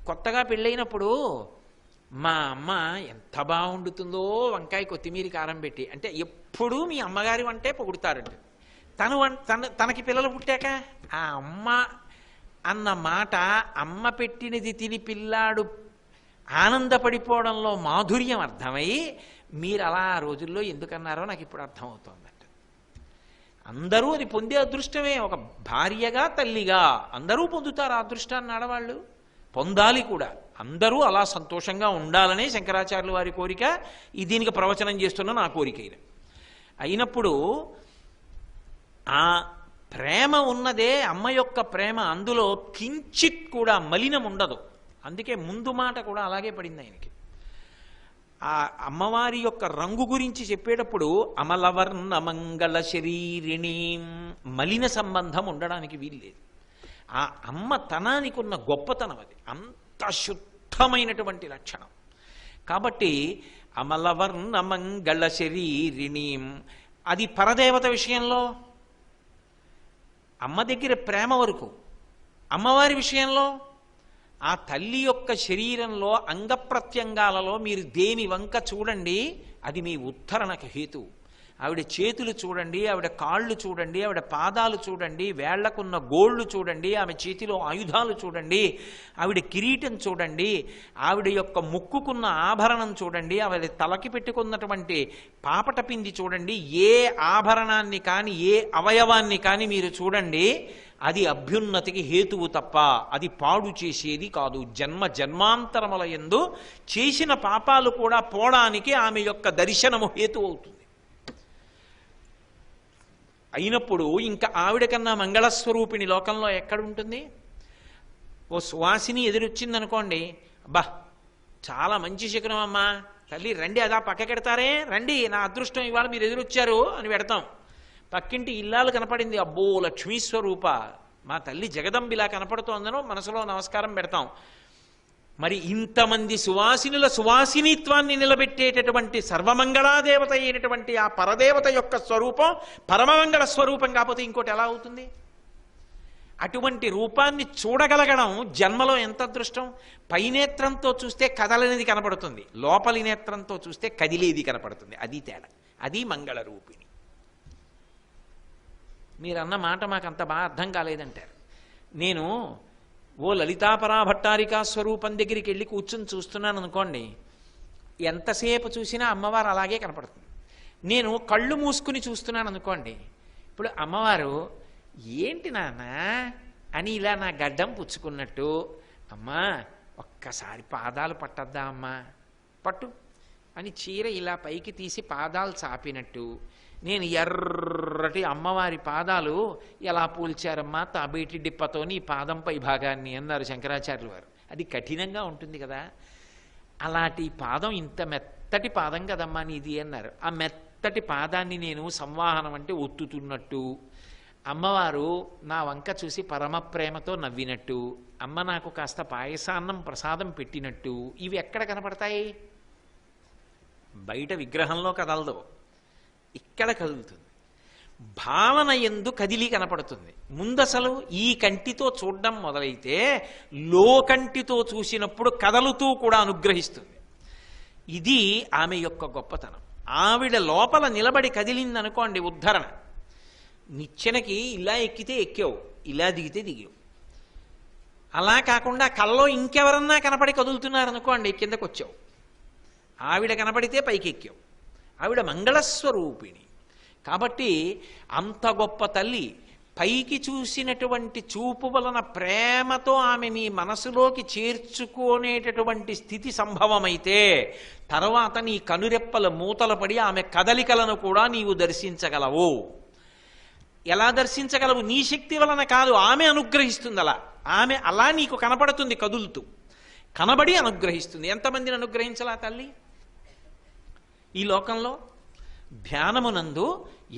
కొత్తగా పెళ్ళైనప్పుడు మా అమ్మ ఎంత బాగుండుతుందో వంకాయ కొత్తిమీర కారం పెట్టి, అంటే ఎప్పుడూ మీ అమ్మగారి వంటే పొగుడుతారండి. తనకి పిల్లలు పుట్టాక ఆ అమ్మ అన్న మాట, అమ్మ పెట్టినది తిని పిల్లాడు ఆనందపడిపోవడంలో మాధుర్యం అర్థమై మీరు అలా ఆ రోజుల్లో ఎందుకన్నారో నాకు ఇప్పుడు అర్థమవుతోందంట. అందరూ అది పొందే అదృష్టమే. ఒక భార్యగా తల్లిగా అందరూ పొందుతారు ఆ అదృష్టాన్ని. ఆడవాళ్ళు పొందాలి కూడా. అందరూ అలా సంతోషంగా ఉండాలనే శంకరాచార్యుల వారి కోరిక. ఈ దీనికి ప్రవచనం చేస్తున్న నా కోరిక ఇది. అయినప్పుడు ఆ ప్రేమ ఉన్నదే అమ్మ యొక్క ప్రేమ, అందులో కించిత్ కూడా మలినం ఉండదు. అందుకే ముందు మాట కూడా అలాగే పడింది ఆయనకి. ఆ అమ్మవారి యొక్క రంగు గురించి చెప్పేటప్పుడు అమలవర్ణ మంగళ శరీరిణి, మలిన సంబంధం ఉండడానికి వీల్లేదు. ఆ అమ్మ తనానికి ఉన్న గొప్పతనం అది, అంత శుద్ధమైనటువంటి లక్షణం. కాబట్టి అమలవర్ణ మంగళ శరీరిణి. అది పరదేవత విషయంలో అమ్మ దగ్గర ప్రేమ వరకు, అమ్మవారి విషయంలో ఆ తల్లి యొక్క శరీరంలో అంగప్రత్యంగాలలో మీరు దేని వంక చూడండి, అది మీ ఉద్ధరణకు హేతు. ఆవిడ చేతులు చూడండి, ఆవిడ కాళ్ళు చూడండి, ఆవిడ పాదాలు చూడండి, వేళ్లకున్న గోళ్ళు చూడండి, ఆమె చేతిలో ఆయుధాలు చూడండి, ఆవిడ కిరీటం చూడండి, ఆవిడ యొక్క ముక్కుకున్న ఆభరణం చూడండి, ఆవిడ తలకి పెట్టుకున్నటువంటి పాపట పిండి చూడండి. ఏ ఆభరణాన్ని కానీ ఏ అవయవాన్ని కానీ మీరు చూడండి, అది అభ్యున్నతికి హేతువు తప్ప అది పాడు చేసేది కాదు. జన్మ జన్మాంతరముల యందు చేసిన పాపాలు కూడా పోవడానికి ఆమె యొక్క దర్శనము హేతు అవుతుంది. అయినప్పుడు ఇంకా ఆవిడ కన్నా మంగళస్వరూపిణి లోకంలో ఎక్కడుంటుంది? ఓ సువాసిని ఎదురొచ్చిందనుకోండి, అబ్బా చాలా మంచి శకునం అమ్మా, తల్లి రండి, అదా పక్కకెడతారే, రండి నా అదృష్టం ఇవాళ మీరు ఎదురొచ్చారు అని పెడతాం. పక్కింటి ఇల్లాలు కనపడింది, అబ్బో లక్ష్మీస్వరూప మా తల్లి జగదంబిలా కనపడుతోందనో మనసులో నమస్కారం పెడతాం. మరి ఇంతమంది సువాసినుల సువాసినిత్వాన్ని నిలబెట్టేటటువంటి సర్వమంగళాదేవత అయినటువంటి ఆ పరదేవత యొక్క స్వరూపం పరమమంగళ స్వరూపం కాకపోతే ఇంకోటి ఎలా అవుతుంది? అటువంటి రూపాన్ని చూడగలగడం జన్మలో ఎంత అదృష్టం. పైనేత్రంతో చూస్తే కదలనేది కనపడుతుంది, లోపలి నేత్రంతో చూస్తే కదిలేది కనపడుతుంది. అది తేడా, అది మంగళ రూపిణి. మీరన్న మాట మాకు అంత బాగా అర్థం కాలేదంటారు. నేను ఓ లలితాపరా భట్టారికా స్వరూపం దగ్గరికి వెళ్ళి కూర్చుని చూస్తున్నాను అనుకోండి, ఎంతసేపు చూసినా అమ్మవారు అలాగే కనపడుతుంది. నేను కళ్ళు మూసుకుని చూస్తున్నాను అనుకోండి, ఇప్పుడు అమ్మవారు ఏంటి నాన్న అని ఇలా నా గడ్డం పుచ్చుకున్నట్టు, అమ్మా ఒక్కసారి పాదాలు పట్టద్దా అమ్మా, పట్టు అని చీర ఇలా పైకి తీసి పాదాలు చాపినట్టు నేను ఎర్రటి అమ్మవారి పాదాలు ఎలా పూల్చారమ్మా తాబేటి డిప్పతోని ఈ పాదం పై భాగాన్ని అన్నారు శంకరాచార్యులు వారు. అది కఠినంగా ఉంటుంది కదా, అలాంటి పాదం ఇంత మెత్తటి పాదం కదమ్మా నీది అన్నారు. ఆ మెత్తటి పాదాన్ని నేను సంవాహనం అంటే ఒత్తుతున్నట్టు, అమ్మవారు నా వంక చూసి పరమ ప్రేమతో నవ్వినట్టు, అమ్మ నాకు కాస్త పాయసాన్నం ప్రసాదం పెట్టినట్టు, ఇవి ఎక్కడ కనపడతాయి? బయట విగ్రహంలో కదలదు, ఇక్కడ కదులుతుంది. భావన యందు కదిలి కనపడుతుంది. ముందసలు ఈ కంటితో చూడడం మొదలైతే లోకంటితో చూసినప్పుడు కదలుతూ కూడా అనుగ్రహిస్తుంది. ఇది ఆమె యొక్క గొప్పతనం. ఆవిడ లోపల నిలబడి కదిలిందనుకోండి ఉద్ధరణ. నిచ్చెనకి ఇలా ఎక్కితే ఎక్కావు, ఇలా దిగితే దిగావు. అలా కాకుండా కల్లో ఇంకెవరన్నా కనపడి కదులుతున్నారనుకోండి కిందకు వచ్చావు. ఆవిడ కనపడితే పైకి ఎక్కావు. ఆవిడ మంగళస్వరూపిణి. కాబట్టి అంత గొప్ప తల్లి పైకి చూసినటువంటి చూపు వలన ప్రేమతో ఆమె నీ మనసులోకి చేర్చుకునేటటువంటి స్థితి సంభవమైతే తర్వాత నీ కనురెప్పల మూతలు పడి ఆమె కదలికలను కూడా నీవు దర్శించగలవు. ఎలా దర్శించగలవు? నీ శక్తి వలన కాదు, ఆమె అనుగ్రహిస్తుంది. ఆమె అలా నీకు కనపడుతుంది, కదులుతూ కనబడి అనుగ్రహిస్తుంది. ఎంతమందిని అనుగ్రహించలా తల్లి ఈ లోకంలో? ధ్యానమునందు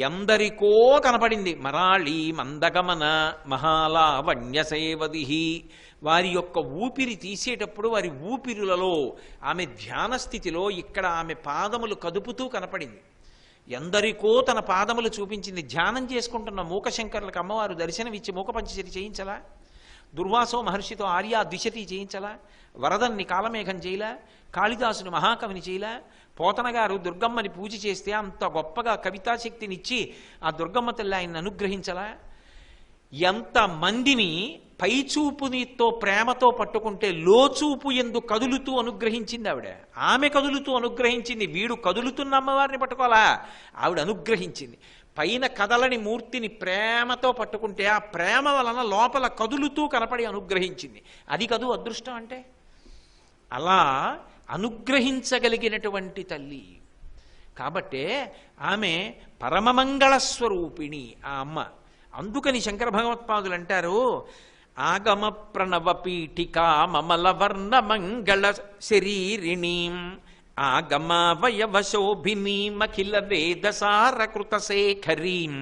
ఎందరికో కనపడింది. మరాళి మందగమన మహాలావణ్య సేవదిహి. వారి యొక్క ఊపిరి తీసేటప్పుడు వారి ఊపిరులలో ఆమె ధ్యాన స్థితిలో ఇక్కడ ఆమె పాదములు కదుపుతూ కనపడింది. ఎందరికో తన పాదములు చూపించింది. ధ్యానం చేసుకుంటున్న మూకశంకరులకు అమ్మవారు దర్శనమిచ్చి మూక పంచశరి చేయించలా? దుర్వాసో మహర్షితో ఆర్యా దిశతి చేయించలా, వరదన్ని కాలమేఘం చేయలా, కాళిదాసుని మహాకవిని చేయలా, పోతన గారు దుర్గమ్మని పూజ చేస్తే అంత గొప్పగా కవితాశక్తినిచ్చి ఆ దుర్గమ్మ తల్లి ఆయన్ని అనుగ్రహించలా. ఎంతమందిని పైచూపునితో ప్రేమతో పట్టుకుంటే లోచూపు ఎందు కదులుతూ అనుగ్రహించింది ఆవిడ. ఆమె కదులుతూ అనుగ్రహించింది, వీడు కదులుతున్న అమ్మవారిని పట్టుకోవాలా, ఆవిడ అనుగ్రహించింది. పైన కదలని మూర్తిని ప్రేమతో పట్టుకుంటే ఆ ప్రేమ వలన లోపల కదులుతూ కనపడి అనుగ్రహించింది. అది కదూ అదృష్టం అంటే. అలా అనుగ్రహించగలిగినటువంటి తల్లి కాబట్టే ఆమె పరమమంగళ స్వరూపిణి ఆ అమ్మ. అందుకని శంకర భగవత్పాదులు అంటారు, ఆగమ ప్రణవ పీఠికా మమల వర్ణ మంగళ శరీరిణీం ఆగమావయవశోభినీం అఖిల వేదసారకృత శేఖరీం.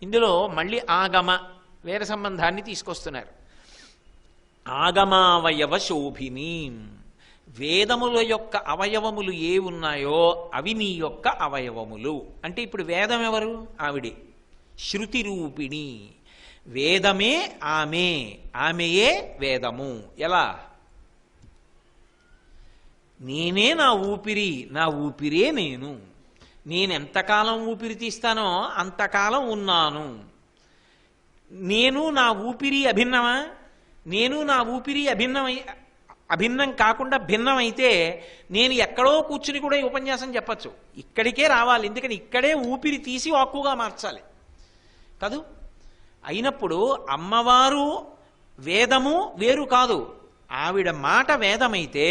ఇందులో మళ్ళీ ఆగమ వేద సంబంధాన్ని తీసుకొస్తున్నారు. ఆగమావయవ శోభినీం, వేదముల యొక్క అవయవములు ఏ ఉన్నాయో అవి నీ యొక్క అవయవములు. అంటే ఇప్పుడు వేదం ఎవరు? ఆవిడే. శృతి రూపిణి, వేదమే ఆమె, ఆమెయే వేదము. ఎలా? నేనే నా ఊపిరి, నా ఊపిరే నేను. నేనెంతకాలం ఊపిరి తీస్తానో అంతకాలం ఉన్నాను. నేను నా ఊపిరి అభిన్నమా? నేను నా ఊపిరి అభిన్నం కాకుండా భిన్నమైతే నేను ఎక్కడో కూర్చుని కూడా ఈ ఉపన్యాసం చెప్పచ్చు. ఇక్కడికే రావాలి, ఎందుకని ఇక్కడే ఊపిరి తీసి వాక్కుగా మార్చాలి కాదు. అయినప్పుడు అమ్మవారు వేదము వేరు కాదు. ఆవిడ మాట వేదమైతే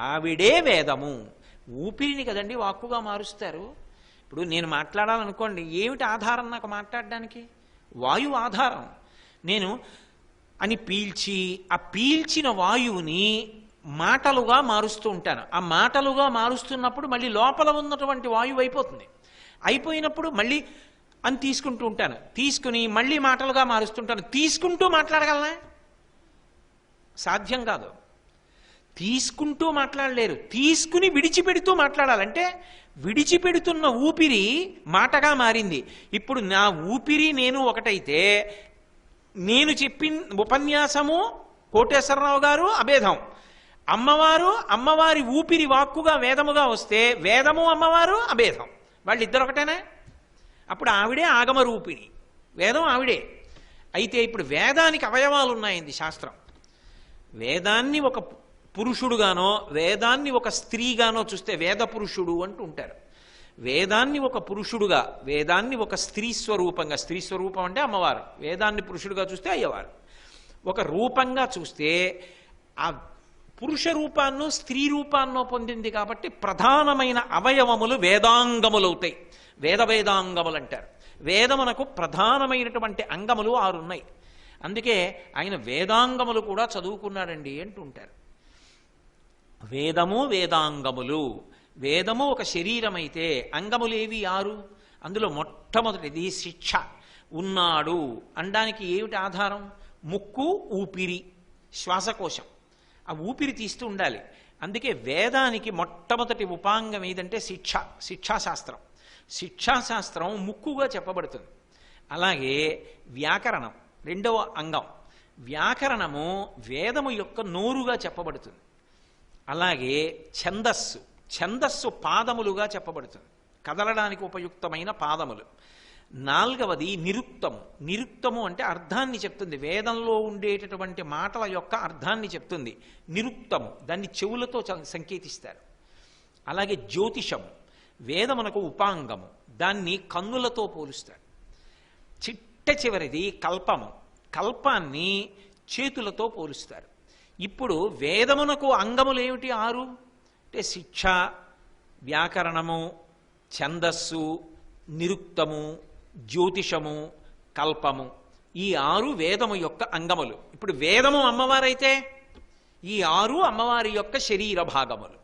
ఆవిడే వేదము. ఊపిరిని కదండి వాక్కుగా మారుస్తారు. ఇప్పుడు నేను మాట్లాడాలనుకోండి, ఏమిటి ఆధారం నాకు మాట్లాడడానికి? వాయువు ఆధారం. నేను అని పీల్చి ఆ పీల్చిన వాయువుని మాటలుగా మారుస్తూ ఉంటాను. ఆ మాటలుగా మారుస్తున్నప్పుడు మళ్ళీ లోపల ఉన్నటువంటి వాయువు అయిపోతుంది. అయిపోయినప్పుడు మళ్ళీ అని తీసుకుంటూ ఉంటాను, తీసుకుని మళ్ళీ మాటలుగా మారుస్తుంటాను. తీసుకుంటూ మాట్లాడగలనా? సాధ్యం కాదు. తీసుకుంటూ మాట్లాడలేరు, తీసుకుని విడిచిపెడుతూ మాట్లాడాలంటే విడిచిపెడుతున్న ఊపిరి మాటగా మారింది. ఇప్పుడు నా ఊపిరి నేను ఒకటైతే నేను చెప్పిన ఉపన్యాసము కోటేశ్వరరావు గారు అభేదం, అమ్మవారి ఊపిరి వాక్కుగా వేదముగా వస్తే వేదము అమ్మవారు అభేదం. వాళ్ళిద్దరు ఒకటేనా? అప్పుడు ఆవిడే ఆగమ రూపిణి, వేదం ఆవిడే. అయితే ఇప్పుడు వేదానికి అవయవాలు ఉన్నాయండి శాస్త్రం. వేదాన్ని ఒక పురుషుడుగానో వేదాన్ని ఒక స్త్రీగానో చూస్తే వేద పురుషుడు అంటూ ఉంటారు. వేదాన్ని ఒక పురుషుడుగా, వేదాన్ని ఒక స్త్రీ స్వరూపంగా, స్త్రీ స్వరూపం అంటే అమ్మవారు, వేదాన్ని పురుషుడుగా చూస్తే అయ్యవారు. ఒక రూపంగా చూస్తే ఆ పురుష రూపాన్నో స్త్రీ రూపాన్నో పొందింది కాబట్టి ప్రధానమైన అవయవములు వేదాంగములు అవుతాయి. వేదాంగములు అంటారు. వేదమునకు ప్రధానమైనటువంటి అంగములు 6 ఉన్నాయి. అందుకే ఆయన వేదాంగములు కూడా చదువుకున్నాడండి అంటుంటారు. వేదము వేదాంగములు. వేదము ఒక శరీరం అయితే అంగములేవి 6. అందులో మొట్టమొదటిది శిక్ష. ఉన్నాడు అనడానికి ఏమిటి ఆధారం? ముక్కు, ఊపిరి, శ్వాసకోశం. ఆ ఊపిరి తీస్తూ ఉండాలి. అందుకే వేదానికి మొట్టమొదటి ఉపాంగం ఏదంటే శిక్ష, శిక్షాశాస్త్రం. శిక్షాశాస్త్రం ముక్కుగా చెప్పబడుతుంది. అలాగే వ్యాకరణం రెండవ అంగం. వ్యాకరణము వేదము యొక్క నోరుగా చెప్పబడుతుంది. అలాగే ఛందస్సు, ఛందస్సు పాదములుగా చెప్పబడుతుంది, కదలడానికి ఉపయుక్తమైన పాదములు. 4వది నిరుక్తము. నిరుక్తము అంటే అర్థాన్ని చెప్తుంది, వేదంలో ఉండేటటువంటి మాటల యొక్క అర్థాన్ని చెప్తుంది. నిరుక్తము దాన్ని చెవులతో సంకేతిస్తారు. అలాగే జ్యోతిషము వేదమునకు ఉపాంగము, దాన్ని కన్నులతో పోలుస్తారు. చివరిది కల్పము, కల్పాన్ని చేతులతో పోలుస్తారు. ఇప్పుడు వేదమునకు అంగములు ఏమిటి? 6 అంటే శిక్ష, వ్యాకరణము, ఛందస్సు, నిరుక్తము, జ్యోతిషము, కల్పము. ఈ 6 వేదము యొక్క అంగములు. ఇప్పుడు వేదము అమ్మవారైతే ఈ 6 అమ్మవారి యొక్క శరీర భాగములు.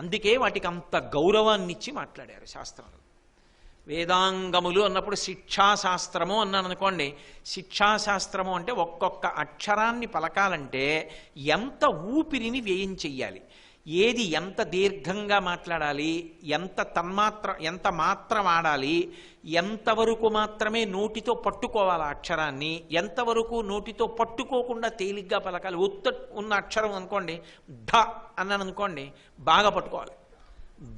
అందుకే వాటికి అంత గౌరవాన్నిచ్చి మాట్లాడారు శాస్త్రంలో. వేదాంగములు అన్నప్పుడు శిక్షాశాస్త్రము అన్నాను అనుకోండి. శిక్షాశాస్త్రము అంటే ఒక్కొక్క అక్షరాన్ని పలకాలంటే ఎంత ఊపిరిని వ్యయం చెయ్యాలి, ఏది ఎంత దీర్ఘంగా మాట్లాడాలి, ఎంత మాత్రం ఆడాలి, ఎంతవరకు మాత్రమే నోటితో పట్టుకోవాలి ఆ అక్షరాన్ని, ఎంతవరకు నోటితో పట్టుకోకుండా తేలిగ్గా పలకాలి. ఉన్న అక్షరం అనుకోండి, ధ అన్నాను అనుకోండి, బాగా పట్టుకోవాలి.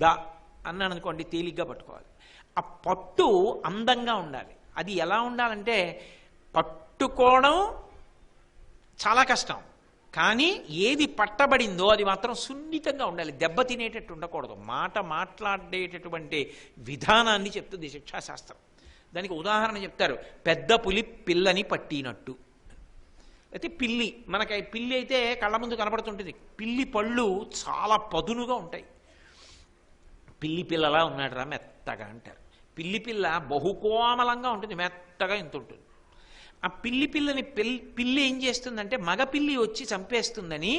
ద అన్నాను అనుకోండి, తేలిగ్గా పట్టుకోవాలి. ఆ పట్టు అందంగా ఉండాలి. అది ఎలా ఉండాలంటే, పట్టుకోవడం చాలా కష్టం, కానీ ఏది పట్టబడిందో అది మాత్రం సున్నితంగా ఉండాలి. దెబ్బ తినేటట్టు ఉండకూడదు. మాట్లాడేటటువంటి విధానాన్ని చెప్తుంది శిక్షాశాస్త్రం. దానికి ఉదాహరణ చెప్తారు, పెద్ద పులి పిల్లని పట్టినట్టు. అయితే పిల్లి, మనకి పిల్లి అయితే కళ్ళ ముందు కనపడుతుంటుంది. పిల్లి పళ్ళు చాలా పదునుగా ఉంటాయి. పిల్లి పిల్లలా ఉన్నాడు రా మెత్తగా అంటారు. పిల్లి పిల్ల బహుకోమలంగా ఉంటుంది, మెత్తగా ఇంత ఉంటుంది. ఆ పిల్లి ఏం చేస్తుందంటే, మగ పిల్లి వచ్చి చంపేస్తుందని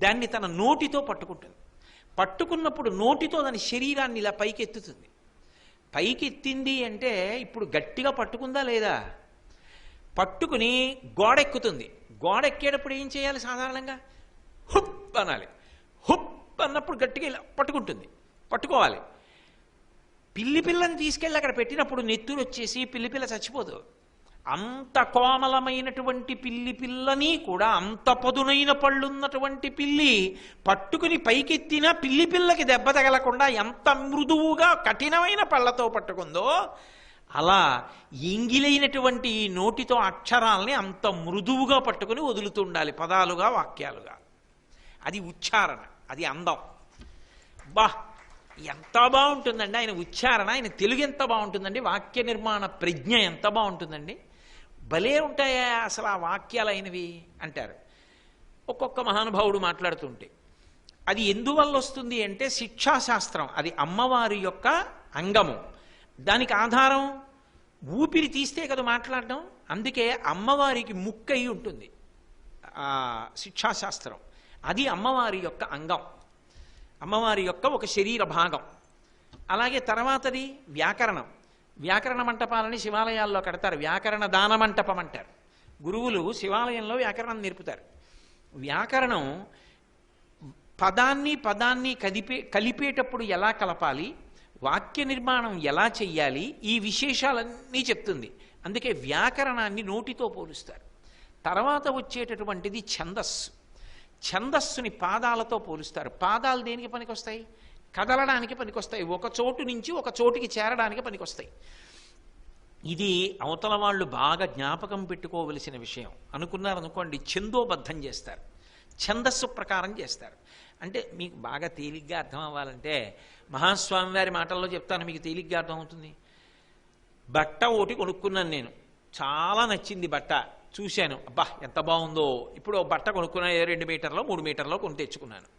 దాన్ని తన నోటితో పట్టుకుంటుంది. పట్టుకున్నప్పుడు నోటితో దాని శరీరాన్ని ఇలా పైకెత్తుతుంది. పైకెత్తింది అంటే ఇప్పుడు గట్టిగా పట్టుకుందా లేదా? పట్టుకుని గోడెక్కుతుంది. గోడెక్కేటప్పుడు ఏం చేయాలి? సాధారణంగా హుప్ అనాలి. హుప్ అన్నప్పుడు గట్టిగా ఇలా పట్టుకోవాలి. పిల్లిని తీసుకెళ్ళి అక్కడ పెట్టినప్పుడు నెత్తురు వచ్చేసి పిల్లిపిల్ల చచ్చిపోదు. అంత కోమలమైనటువంటి పిల్లని కూడా, అంత పదునైన పళ్ళున్నటువంటి పిల్లి పట్టుకుని పైకెత్తినా పిల్లకి దెబ్బ తగలకుండా ఎంత మృదువుగా కఠినమైన పళ్ళతో పట్టుకుందో, అలా ఎంగిలైనటువంటి ఈ నోటితో అక్షరాల్ని అంత మృదువుగా పట్టుకుని వదులుతుండాలి, పదాలుగా వాక్యాలుగా. అది ఉచ్చారణ, అది అందం. బా ఎంత బాగుంటుందండి ఆయన ఉచ్చారణ, ఆయన తెలుగు ఎంత బాగుంటుందండి, వాక్య నిర్మాణ ప్రజ్ఞ ఎంత బాగుంటుందండి. భలే ఉంటాయా అసలు ఆ వాక్యాలు అయినవి అంటారు. ఒక్కొక్క మహానుభావుడు మాట్లాడుతుంటే అది ఎందువల్ల వస్తుంది అంటే, శిక్షాశాస్త్రం అది అమ్మవారి యొక్క అంగము. దానికి ఆధారం ఊపిరి తీస్తే కదా మాట్లాడడం. అందుకే అమ్మవారికి ముక్కై ఉంటుంది ఆ శిక్షాశాస్త్రం. అది అమ్మవారి యొక్క అంగం, అమ్మవారి యొక్క ఒక శరీర భాగం. అలాగే తర్వాతది వ్యాకరణం. వ్యాకరణ మంటపాలని శివాలయాల్లో కడతారు. వ్యాకరణ దాన మంటపం అంటారు. గురువులు శివాలయంలో వ్యాకరణం నేర్పుతారు. వ్యాకరణం పదాన్ని కలిపేటప్పుడు ఎలా కలపాలి, వాక్య నిర్మాణం ఎలా చెయ్యాలి, ఈ విశేషాలన్నీ చెప్తుంది. అందుకే వ్యాకరణాన్ని నోటితో పోలుస్తారు. తర్వాత వచ్చేటటువంటిది ఛందస్సు. ఛందస్సుని పాదాలతో పోలుస్తారు. పాదాలు దేనికి పనికొస్తాయి? కదలడానికి పనికొస్తాయి. ఒక చోటు నుంచి ఒక చోటికి చేరడానికి పనికొస్తాయి. ఇది అవతల వాళ్ళు బాగా జ్ఞాపకం పెట్టుకోవలసిన విషయం. అనుకున్నారనుకోండి, ఛందోబద్ధం చేస్తారు, ఛందస్సు ప్రకారం చేస్తారు. అంటే మీకు బాగా తేలిగ్గా అర్థం అవ్వాలంటే మహాస్వామి వారి మాటల్లో చెప్తాను, మీకు తేలిగ్గా అర్థమవుతుంది. బట్ట ఒకటి కొనుక్కున్నాను నేను, చాలా నచ్చింది బట్ట. చూశాను, అబ్బా ఎంత బాగుందో. ఇప్పుడు బట్ట కొనుక్కున్నాను, 2 మీటర్లో 3 మీటర్లో కొని తెచ్చుకున్నాను.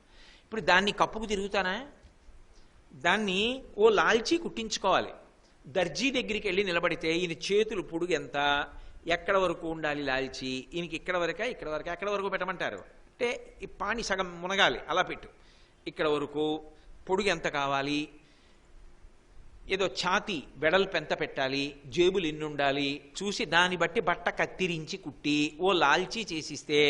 ఇప్పుడు దాన్ని కప్పుకు తిరుగుతానా? దాన్ని ఓ లాల్చీ కుట్టించుకోవాలి. దర్జీ దగ్గరికి వెళ్ళి నిలబడితే ఈయన చేతులు పొడుగు ఎంత, ఎక్కడ వరకు ఉండాలి లాల్చీ, ఈయనకి ఇక్కడ వరకా ఎక్కడ వరకు పెట్టమంటారు అంటే, ఈ పాని సగం మునగాలి అలా పెట్టు, ఇక్కడ వరకు పొడుగు ఎంత కావాలి, ఏదో ఛాతీ వెడల్పు ఎంత పెట్టాలి, జేబులు ఎన్ని ఉండాలి చూసి దాన్ని బట్టి బట్ట కత్తిరించి కుట్టి ఓ లాల్చీ చేసిస్తే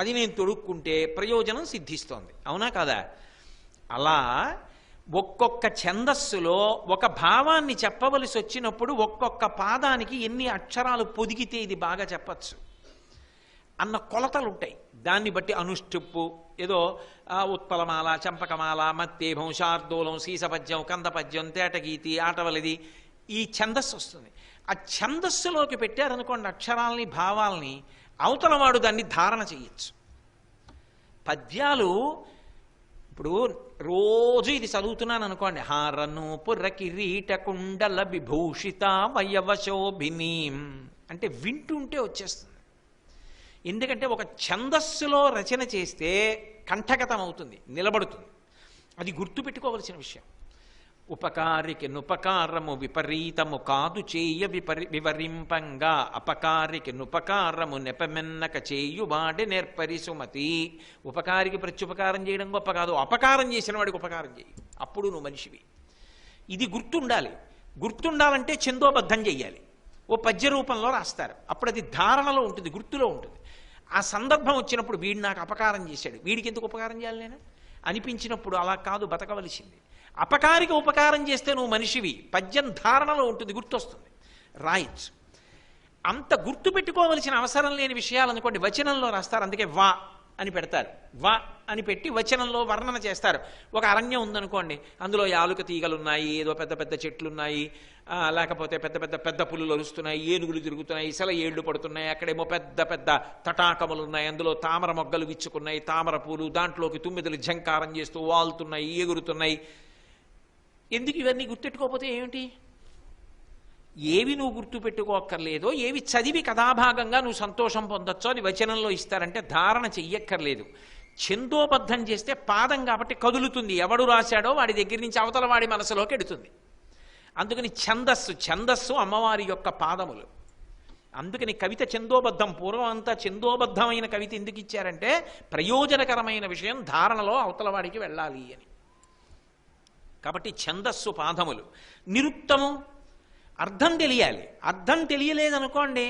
అది నేను తొడుక్కుంటే ప్రయోజనం సిద్ధిస్తోంది. అవునా కాదా? అలా ఒక్కొక్క ఛందస్సులో ఒక భావాన్ని చెప్పవలసి వచ్చినప్పుడు ఒక్కొక్క పాదానికి ఎన్ని అక్షరాలు పొదిగితే ఇది బాగా చెప్పచ్చు అన్న కొలతలు ఉంటాయి. దాన్ని బట్టి అనుష్టుప్పు, ఏదో ఉత్పలమాల, చంపకమాల, మత్తేభం, శార్దూలం, సీసపద్యం, కందపద్యం, తేటగీతి, ఆటవలిది, ఈ ఛందస్సు వస్తుంది. ఆ ఛందస్సులోకి పెట్టారనుకోండి అక్షరాల్ని, భావాల్ని, అవతలవాడు దాన్ని ధారణ చేయొచ్చు. పద్యాలు ఇప్పుడు రోజు ఇది చదువుతున్నాను అనుకోండి, హారను పుర్ర కిరీట కుండల విభూషిత వయవశోభినీం అంటే వింటుంటే వచ్చేస్తుంది. ఎందుకంటే ఒక ఛందస్సులో రచన చేస్తే కంఠగతం అవుతుంది, నిలబడుతుంది. అది గుర్తుపెట్టుకోవలసిన విషయం. ఉపకారికి నుపకారము విపరీతము కాదు చేయ వివరింపంగా, అపకారికి నుపకారము నెపమెన్నక చేయువాడే నేర్పరి సుమతి. ఉపకారికి ప్రత్యుపకారం చేయడం గొప్ప కాదు, అపకారం చేసిన వాడికి ఉపకారం చేయి, అప్పుడు నువ్వు మనిషివి. ఇది గుర్తుండాలంటే ఛందోబద్ధం చెయ్యాలి. ఓ పద్య రూపంలో రాస్తారు, అప్పుడు అది ధారణలో ఉంటుంది, గుర్తులో ఉంటుంది. ఆ సందర్భం వచ్చినప్పుడు వీడు నాకు అపకారం చేశాడు, వీడికి ఎందుకు ఉపకారం చేయాలి నేను అనిపించినప్పుడు అలా కాదు బతకవలసింది. అపకారికి ఉపకారం చేస్తే నువ్వు మనిషివి. పద్యం ధారణలో ఉంటుంది, గుర్తొస్తుంది, రాయొచ్చు. అంత గుర్తు పెట్టుకోవలసిన అవసరం లేని విషయాలు అనుకోండి వచనంలో రాస్తారు. అందుకే వా అని పెడతారు. వా అని పెట్టి వచనంలో వర్ణన చేస్తారు. ఒక అరణ్యం ఉందనుకోండి, అందులో యాలుక తీగలున్నాయి, ఏదో పెద్ద పెద్ద చెట్లున్నాయి, లేకపోతే పెద్ద పెద్ద పెద్ద పులులు అరుస్తున్నాయి, ఏనుగులు తిరుగుతున్నాయి, ఇసల ఏళ్లు పడుతున్నాయి, అక్కడేమో పెద్ద పెద్ద తటాకములు ఉన్నాయి, అందులో తామర మొగ్గలు విచ్చుకున్నాయి, తామర పూలు, దాంట్లోకి తుమ్మిదలు ఝంకారం చేస్తూ వాలుతున్నాయి, ఎగురుతున్నాయి. ఎందుకు ఇవన్నీ గుర్తెట్టుకోకపోతే ఏమిటి? ఏవి నువ్వు గుర్తు పెట్టుకోక్కర్లేదో, ఏవి చదివి కథాభాగంగా నువ్వు సంతోషం పొందొచ్చో అది వచనంలో ఇస్తారంటే ధారణ చెయ్యక్కర్లేదు. ఛందోబద్ధం చేస్తే పాదం కాబట్టి కదులుతుంది, ఎవడు రాశాడో వాడి దగ్గర నుంచి అవతల వాడి మనసులోకి ఎడుతుంది. అందుకని ఛందస్సు అమ్మవారి యొక్క పాదములు. అందుకని కవిత ఛందోబద్ధం. పూర్వం అంతా ఛందోబద్ధమైన కవిత ఎందుకు ఇచ్చారంటే ప్రయోజనకరమైన విషయం ధారణలో అవతల వాడికి వెళ్ళాలి అని. కాబట్టి ఛందస్సు పాదములు. నిరుక్తము, అర్థం తెలియాలి. అర్థం తెలియలేదనుకోండి,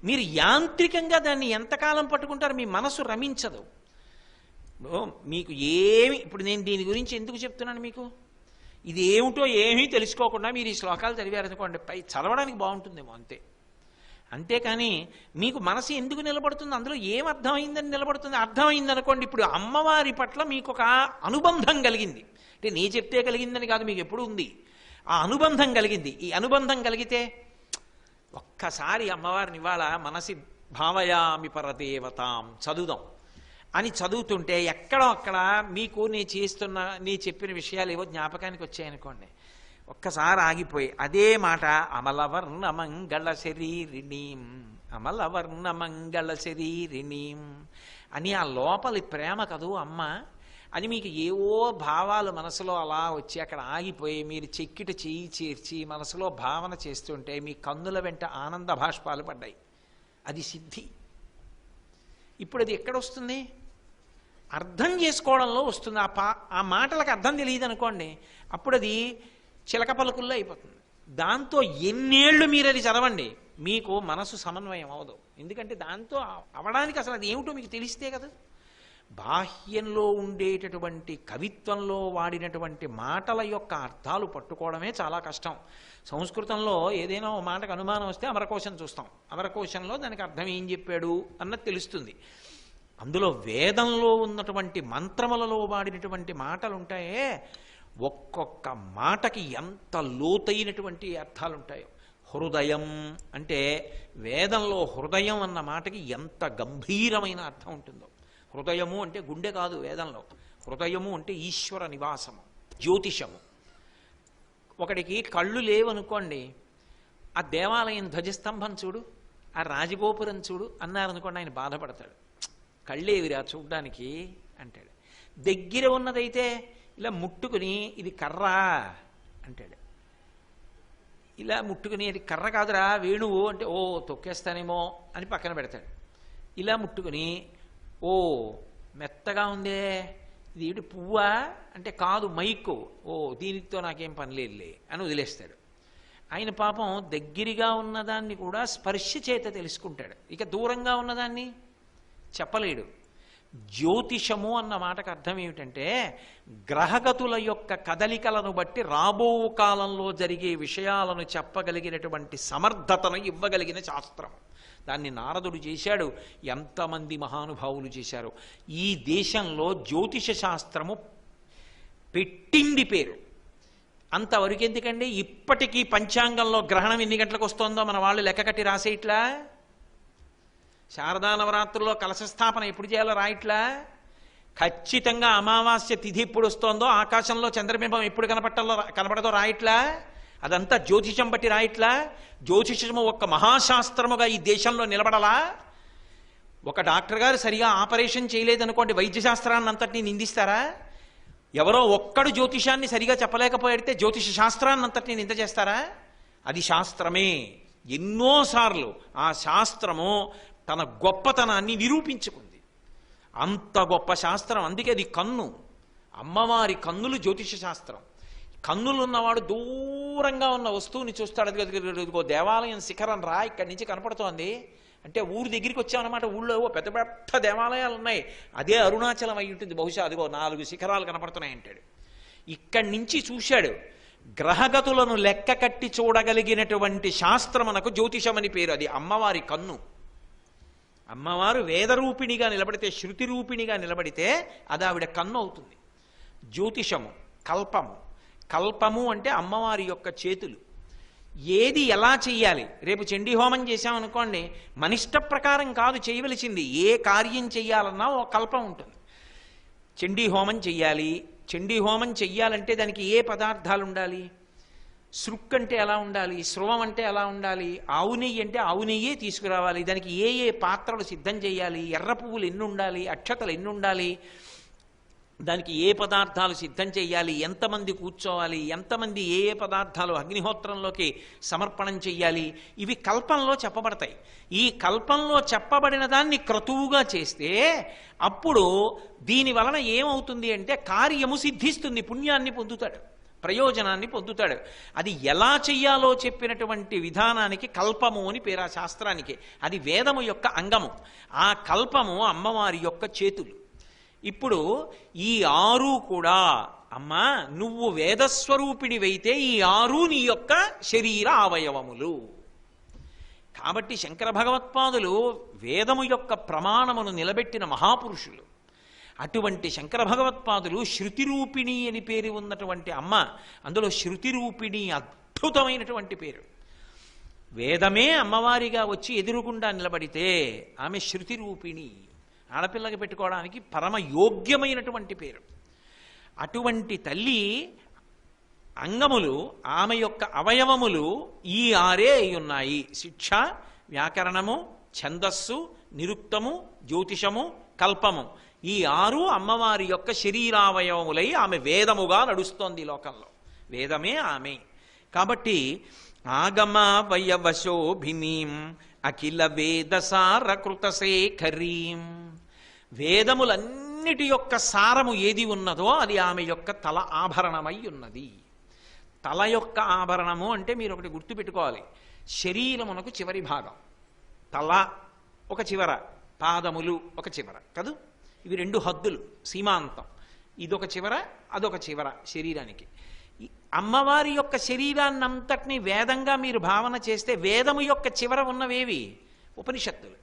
మీరు యాంత్రికంగా దాన్ని ఎంతకాలం పట్టుకుంటారు, మీ మనసు రమించదు. మీకు ఏమి, ఇప్పుడు నేను దీని గురించి ఎందుకు చెప్తున్నాను మీకు, ఇది ఏమిటో ఏమీ తెలుసుకోకుండా మీరు ఈ శ్లోకాలు చదివారనుకోండి, పై చదవడానికి బాగుంటుందేమో అంతే. అంతేకాని మీకు మనసు ఎందుకు నిలబడుతుంది, అందులో ఏం అర్థమైందని నిలబడుతుంది. అర్థమైందనుకోండి, ఇప్పుడు అమ్మవారి పట్ల మీకు ఒక అనుబంధం కలిగింది. అంటే నీ చెప్తే కలిగిందని కాదు, మీకు ఎప్పుడు ఉంది ఆ అనుబంధం కలిగింది. ఈ అనుబంధం కలిగితే ఒక్కసారి అమ్మవారిని ఇవాళ మనసి భావయామి పరదేవతాం చదువుదాం అని చదువుతుంటే ఎక్కడో అక్కడ మీకు నీ చెప్పిన విషయాలు ఏవో జ్ఞాపకానికి వచ్చాయనుకోండి, ఒక్కసారి ఆగిపోయి అదే మాట అమలవర్ణ మంగళ శరీరిణీం, అమలవర్ణ మంగళ శరీరిణీం అని ఆ లోపలి ప్రేమ కదూ అమ్మ అని మీకు ఏవో భావాలు మనసులో అలా వచ్చి అక్కడ ఆగిపోయి మీరు చెక్కిట చేయి చేర్చి మనసులో భావన చేస్తుంటే మీ కన్నుల వెంట ఆనంద భాష్పాలు పడ్డాయి. అది సిద్ధి. ఇప్పుడు అది ఎక్కడొస్తుంది? అర్థం చేసుకోవడంలో వస్తుంది. ఆ మాటలకు అర్థం తెలియదు అనుకోండి, అప్పుడు అది చిలక పలుకుల్లో అయిపోతుంది. దాంతో ఎన్నేళ్ళు మీరు అది చదవండి, మీకు మనసు సమన్వయం అవదు. ఎందుకంటే దాంతో అవడానికి అసలు అది ఏమిటో మీకు తెలిస్తే కదా. బాహ్యంలో ఉండేటటువంటి కవిత్వంలో వాడినటువంటి మాటల యొక్క అర్థాలు పట్టుకోవడమే చాలా కష్టం. సంస్కృతంలో ఏదైనా ఓ మాటకు అనుమానం వస్తే అమరకోశం చూస్తాం, అమరకోశంలో దానికి అర్థం ఏం చెప్పాడు అన్నది తెలుస్తుంది. అందులో వేదంలో ఉన్నటువంటి మంత్రములలో వాడినటువంటి మాటలు ఉంటాయే, ఒక్కొక్క మాటకి ఎంత లోతైనటువంటి అర్థాలు ఉంటాయో. హృదయం అంటే వేదంలో హృదయం అన్న మాటకి ఎంత గంభీరమైన అర్థం ఉంటుందో. హృదయము అంటే గుండె కాదు వేదంలో. హృదయము అంటే ఈశ్వర నివాసము, జ్యోతిషము. ఒకడికి కళ్ళు లేవనుకోండి, ఆ దేవాలయం ధ్వజస్తంభం చూడు, ఆ రాజగోపురం చూడు అన్నారనుకోండి, ఆయన బాధపడతాడు. కళ్ళేవిరా చూడ్డానికి అంటాడు. దగ్గర ఉన్నదైతే ఇలా ముట్టుకుని ఇది కర్రా అంటాడు. ఇలా ముట్టుకుని అది కర్ర కాదురా వేణువు అంటే ఓ తొక్కేస్తానేమో అని పక్కన పెడతాడు. ఇలా ముట్టుకుని ఓ మెత్తగా ఉందే ఇది ఏమిటి పువ్వా అంటే కాదు మైకు, ఓ దీనితో నాకేం పని లేదులే అని వదిలేస్తాడు. ఆయన పాపం దగ్గరగా ఉన్నదాన్ని కూడా స్పర్శ చేత తెలుసుకుంటాడు, ఇక దూరంగా ఉన్నదాన్ని చెప్పలేడు. జ్యోతిషము అన్న మాటకు అర్థం ఏమిటంటే గ్రహగతుల యొక్క కదలికలను బట్టి రాబో కాలంలో జరిగే విషయాలను చెప్పగలిగినటువంటి సమర్థతను ఇవ్వగలిగిన శాస్త్రం. దాన్ని నారదుడు చేశాడు, ఎంతమంది మహానుభావులు చేశారు. ఈ దేశంలో జ్యోతిష శాస్త్రము పెట్టింది పేరు. అంతవరకు ఎందుకండి, ఇప్పటికీ పంచాంగంలో గ్రహణం ఎన్ని గంటలకు వస్తుందో మన వాళ్ళు లెక్క కట్టి రాసేట్లా. శారదా నవరాత్రుల్లో కలశస్థాపన ఎప్పుడు చేయాలో రాయిట్లా. ఖచ్చితంగా అమావాస్య తిథి ఎప్పుడు వస్తోందో, ఆకాశంలో చంద్రబింబం ఎప్పుడు కనపడదో రాయిట్లా. అదంతా జ్యోతిషం బట్టి రాయిట్లా. జ్యోతిషము ఒక్క మహాశాస్త్రముగా ఈ దేశంలో నిలబడలా. ఒక డాక్టర్ గారు సరిగా ఆపరేషన్ చేయలేదనుకోండి, వైద్యశాస్త్రాన్ని అంతటినీ నిందిస్తారా? ఎవరో ఒక్కడు జ్యోతిషాన్ని సరిగా చెప్పలేకపోయితే జ్యోతిష శాస్త్రాన్ని అంతటినీ నింద చేస్తారా? అది శాస్త్రమే. ఎన్నోసార్లు ఆ శాస్త్రము తన గొప్పతనాన్ని నిరూపించుకుంది. అంత గొప్ప శాస్త్రం. అందుకే అది కన్ను, అమ్మవారి కన్నులు జ్యోతిష శాస్త్రం. కన్నులున్నవాడు దూరంగా ఉన్న వస్తువుని చూస్తాడు. అదిగో దేవాలయం శిఖరం రా, ఇక్కడి నుంచి కనపడుతోంది అంటే ఊరు దగ్గరికి వచ్చామన్నమాట. ఊళ్ళో పెద్ద పెద్ద దేవాలయాలు ఉన్నాయి, అదే అరుణాచలం అయి ఉంటుంది బహుశా, అదిగో 4 శిఖరాలు కనపడుతున్నాయి అంటాడు. ఇక్కడి నుంచి చూశాడు. గ్రహగతులను లెక్క కట్టి చూడగలిగినటువంటి శాస్త్రమునకు జ్యోతిషమని పేరు. అది అమ్మవారి కన్ను. అమ్మవారు వేదరూపిణిగా నిలబడితే, శృతి రూపిణిగా నిలబడితే అది ఆవిడ కన్ను అవుతుంది. జ్యోతిషము, కల్పము. కల్పము అంటే అమ్మవారి యొక్క చేతులు. ఏది ఎలా చెయ్యాలి? రేపు చండీ హోమం చేశామనుకోండి, మనిష్ట ప్రకారం కాదు చేయవలసింది. ఏ కార్యం చెయ్యాలన్నా ఒక కల్పం ఉంటుంది. చండీ హోమం చెయ్యాలి. చండీ హోమం చెయ్యాలంటే దానికి ఏ పదార్థాలు ఉండాలి? సృక్ అంటే ఎలా ఉండాలి, స్రవం అంటే ఎలా ఉండాలి, ఆవు నెయ్యి అంటే ఆవు నెయ్యే తీసుకురావాలి. దానికి ఏ ఏ పాత్రలు సిద్ధం చేయాలి, ఎర్ర పువ్వులు ఎన్ని ఉండాలి, అక్షతలు ఎన్ని ఉండాలి, దానికి ఏ పదార్థాలు సిద్ధం చేయాలి, ఎంతమంది కూర్చోవాలి, ఎంతమంది ఏ ఏ పదార్థాలు అగ్నిహోత్రంలోకి సమర్పణం చెయ్యాలి, ఇవి కల్పంలో చెప్పబడతాయి. ఈ కల్పంలో చెప్పబడిన దాన్ని క్రతువుగా చేస్తే అప్పుడు దీని వలన ఏమవుతుంది అంటే కార్యము సిద్ధిస్తుంది, పుణ్యాన్ని పొందుతాడు, ప్రయోజనాన్ని పొందుతాడు. అది ఎలా చెయ్యాలో చెప్పినటువంటి విధానానికి కల్పము అని పేరు ఆ శాస్త్రానికి. అది వేదము యొక్క అంగము. ఆ కల్పము అమ్మవారి యొక్క చేతులు. ఇప్పుడు ఈ 6 కూడా అమ్మా నువ్వు వేదస్వరూపిణివైతే ఈ 6 నీ యొక్క శరీర అవయవములు. కాబట్టి శంకర భగవత్పాదులు వేదము యొక్క ప్రమాణమును నిలబెట్టిన మహాపురుషులు. అటువంటి శంకర భగవత్పాదులు శృతిరూపిణి అని పేరు ఉన్నటువంటి అమ్మ. అందులో శృతిరూపిణి అద్భుతమైనటువంటి పేరు. వేదమే అమ్మవారిగా వచ్చి ఎదురుగుండా నిలబడితే ఆమె శృతిరూపిణి. ఆడపిల్లకి పెట్టుకోవడానికి పరమ యోగ్యమైనటువంటి పేరు. అటువంటి తల్లి అంగములు, ఆమె యొక్క అవయవములు ఈ 6 అయి ఉన్నాయి. శిక్ష, వ్యాకరణము, ఛందస్సు, నిరుక్తము, జ్యోతిషము, కల్పము. ఈ 6 అమ్మవారి యొక్క శరీరావయవములై ఆమె వేదముగా నడుస్తోంది లోకంలో. వేదమే ఆమె. కాబట్టి ఆగమ వయవశోభినీం అఖిల వేదసారకృత శేఖరీం. వేదములన్నిటి యొక్క సారము ఏది ఉన్నదో అది ఆమె యొక్క తల ఆభరణమై ఉన్నది. తల యొక్క ఆభరణము అంటే మీరు ఒకటి గుర్తుపెట్టుకోవాలి. శరీరమునకు చివరి భాగం తల ఒక చివర, పాదములు ఒక చివర కదూ. ఇవి 2 హద్దులు, సీమాంతం. ఇదొక చివర, అదొక చివర శరీరానికి. అమ్మవారి యొక్క శరీరాన్నంతటినీ వేదంగా మీరు భావన చేస్తే వేదము యొక్క చివర ఉన్నవేవి? ఉపనిషత్తులు.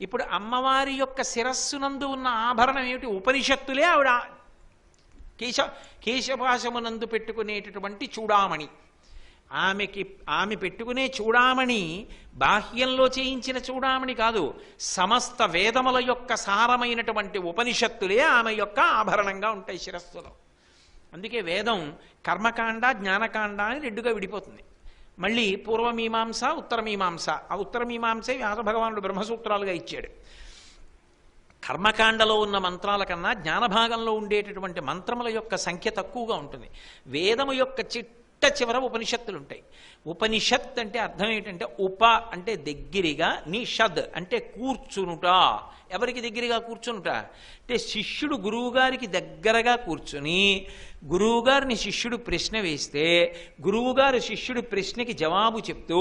ఇప్పుడు అమ్మవారి యొక్క శిరస్సునందు ఉన్న ఆభరణం ఏమిటి? ఉపనిషత్తులే. ఆవిడ కేశపాశమునందు పెట్టుకునేటటువంటి చూడామణి. ఆమె పెట్టుకునే చూడామణి బాహ్యంలో చేయించిన చూడామణి కాదు, సమస్త వేదముల యొక్క సారమైనటువంటి ఉపనిషత్తులే ఆమె యొక్క ఆభరణంగా ఉంటాయి శిరస్సులో. అందుకే వేదం కర్మకాండ, జ్ఞానకాండ అని 2గా విడిపోతుంది. మళ్ళీ పూర్వమీమాంస, ఉత్తరమీమాంస. ఆ ఉత్తరమీమాంసే వ్యాసభగవానుడు బ్రహ్మసూత్రాలుగా ఇచ్చాడు. కర్మకాండలో ఉన్న మంత్రాల కన్నా జ్ఞానభాగంలో ఉండేటటువంటి మంత్రముల యొక్క సంఖ్య తక్కువగా ఉంటుంది. వేదము యొక్క చివర ఉపనిషత్తులు ఉంటాయి. ఉపనిషత్ అంటే అర్థం ఏంటంటే ఉప అంటే దగ్గరగా, నిషద్ అంటే కూర్చునుట. ఎవరికి దగ్గరగా కూర్చునుట అంటే శిష్యుడు గురువుగారికి దగ్గరగా కూర్చుని గురువుగారిని శిష్యుడు ప్రశ్న వేస్తే గురువుగారు శిష్యుడి ప్రశ్నకి జవాబు చెప్తూ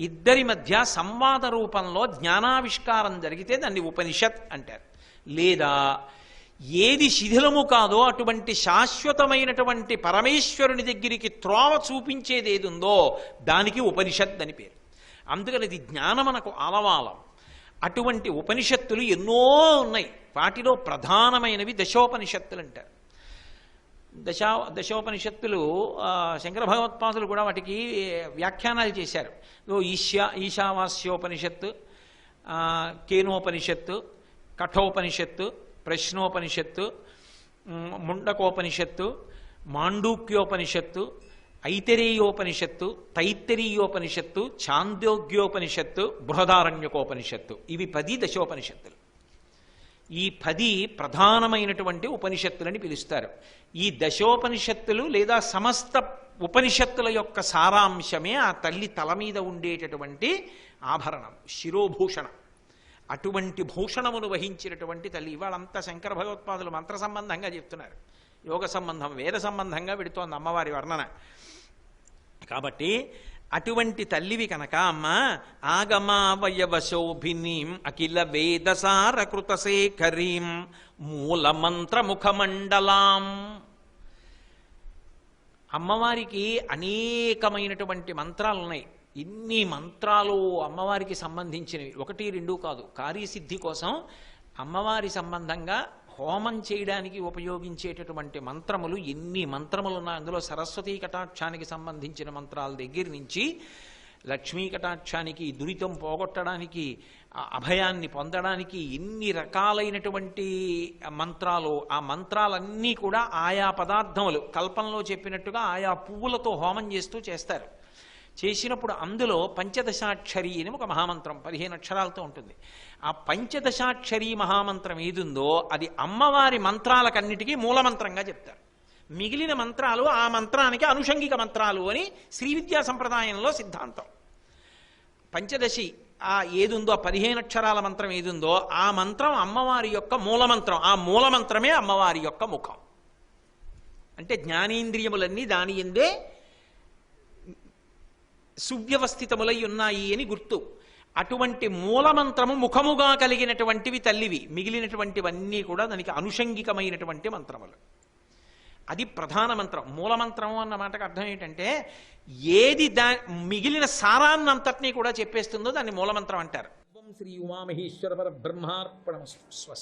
ఇద్దరి మధ్య సంవాద రూపంలో జ్ఞానావిష్కారం జరిగితే దాన్ని ఉపనిషత్ అంటారు. లేదా ఏది శిథిలము కాదో అటువంటి శాశ్వతమైనటువంటి పరమేశ్వరుని దగ్గరికి త్రోవ చూపించేది ఏది ఉందో దానికి ఉపనిషత్ అని పేరు. అందుకని ఇది జ్ఞానమునకు ఆలవాలం. అటువంటి ఉపనిషత్తులు ఎన్నో ఉన్నాయి. వాటిలో ప్రధానమైనవి దశోపనిషత్తులు అంటారు. దశోపనిషత్తులు శంకర భగవత్పాదులు కూడా వాటికి వ్యాఖ్యానాలు చేశారు. ఈశావాస్యోపనిషత్తు, కేనోపనిషత్తు, కఠోపనిషత్తు, ప్రశ్నోపనిషత్తు, ముండకోపనిషత్తు, మాండూక్యోపనిషత్తు, ఐతరేయోపనిషత్తు, తైత్తరీయోపనిషత్తు, ఛాందోగ్యోపనిషత్తు, బృహదారణ్యకోపనిషత్తు. ఇవి 10 దశోపనిషత్తులు. ఈ 10 ప్రధానమైనటువంటి ఉపనిషత్తులని పిలుస్తారు. ఈ దశోపనిషత్తులు లేదా సమస్త ఉపనిషత్తుల యొక్క సారాంశమే ఆ తల్లి తల మీద ఉండేటటువంటి ఆభరణం, శిరోభూషణం. అటువంటి భూషణమును వహించినటువంటి తల్లి. ఇవాళంతా శంకర భగవత్పాదులు మంత్ర సంబంధంగా చెప్తున్నారు, యోగ సంబంధం, వేద సంబంధంగా పెడుతోంది అమ్మవారి వర్ణన. కాబట్టి అటువంటి తల్లివి కనుక అమ్మ ఆగమావయవశోభినీం అఖిల వేదసార కృతశేఖరీం మూలమంత్రముఖమండలాం. అమ్మవారికి అనేకమైనటువంటి మంత్రాలు ఉన్నాయి. ఇన్ని మంత్రాలు అమ్మవారికి సంబంధించినవి, 1, 2 కాదు. కార్యసిద్ధి కోసం అమ్మవారి సంబంధంగా హోమం చేయడానికి ఉపయోగించేటటువంటి మంత్రములు ఎన్ని మంత్రములు ఉన్నాయి. అందులో సరస్వతీ కటాక్షానికి సంబంధించిన మంత్రాల దగ్గర నుంచి లక్ష్మీ కటాక్షానికి, దురితం పోగొట్టడానికి, అభయాన్ని పొందడానికి ఎన్ని రకాలైనటువంటి మంత్రాలు. ఆ మంత్రాలన్నీ కూడా ఆయా పదార్థములు కల్పంలో చెప్పినట్టుగా ఆయా పువ్వులతో హోమం చేస్తారు. చేసినప్పుడు అందులో పంచదశాక్షరి అని ఒక మహామంత్రం 15 అక్షరాలతో ఉంటుంది. ఆ పంచదశాక్షరి మహామంత్రం ఏదుందో అది అమ్మవారి మంత్రాలకన్నిటికీ మూలమంత్రంగా చెప్తారు. మిగిలిన మంత్రాలు ఆ మంత్రానికి అనుషంగిక మంత్రాలు అని శ్రీ విద్యా సంప్రదాయంలో సిద్ధాంతం. పంచదశి ఆ ఏదుందో 15 అక్షరాల మంత్రం ఏదుందో ఆ మంత్రం అమ్మవారి యొక్క మూలమంత్రం. ఆ మూలమంత్రమే అమ్మవారి యొక్క ముఖం. అంటే జ్ఞానేంద్రియములన్నీ దాని ఎందే సువ్యవస్థితములై ఉన్నాయి అని గుర్తు. అటువంటి మూలమంత్రము ముఖముగా కలిగినటువంటివి తల్లివి. మిగిలినటువంటివన్నీ కూడా దానికి అనుషంగికమైనటువంటి మంత్రములు. అది ప్రధాన మంత్రం. మూలమంత్రము అన్న మాటకు అర్థం ఏంటంటే ఏది మిగిలిన సారాన్నంతటినీ కూడా చెప్పేస్తుందో దాన్ని మూలమంత్రం అంటారు. శ్రీ ఉమామహేశ్వర పరబ్రహ్మార్పణమస్తు. స్వస్తి.